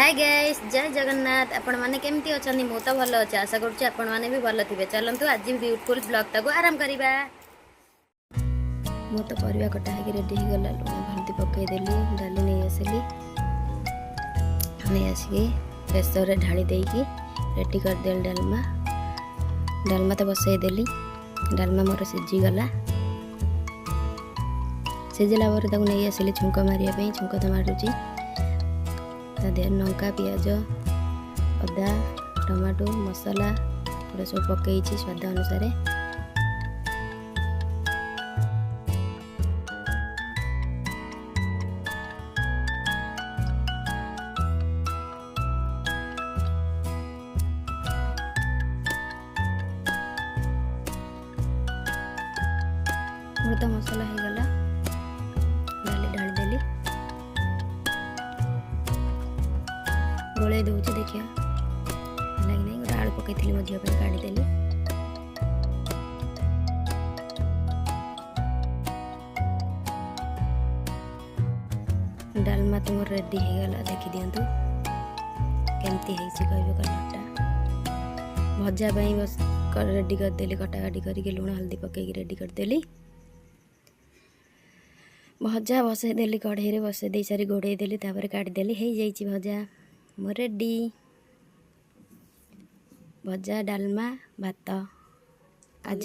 Hi guys, जय जगन्नाथ। आपण माने केमती अछनी? मो तो भलो अछि। आशा करूछि आपण माने भी भलो थिबे। चलंतु आज ब्यूटीफुल ब्लॉग टाको आराम करिबा। मो तो परिवा कटा है रेडी हो गला। लुण हल्दी पकई देली, डाली नहीं आसली, नहीं आसिकी प्रेसर रे ढाली देकी रेडी कर देल। डालमा तो बसई देली। डालमा मोर सिझी गला। सिझला पर ताको नहीं आसली छुंक मारिया पे। छुंक तो मारुची देर लंका पियाज अदा टमाटो मसला पूरा सब पकई स्वाद अनुसार। मोर तो मसला हो गला। डाली ढाली देली, गोले दूची देखिया लगे नहीं। गोटे आलू पकई थी मो झील काढ़ीदेली। डालमा तो मोर रेडी हो गला। देखी दिंतु केमती कहबे कलरटा। भजा बस रेडी करदेली। कटाकटी करके लुण हल्दी पकईकी रेडी करदेली। भजा बसई देली कढ़ई बसई दे सारी घोड़े देली। तापर काढ़ीदेली। हो जाइए भजा मोर रेडी। भजा डालमा भात आज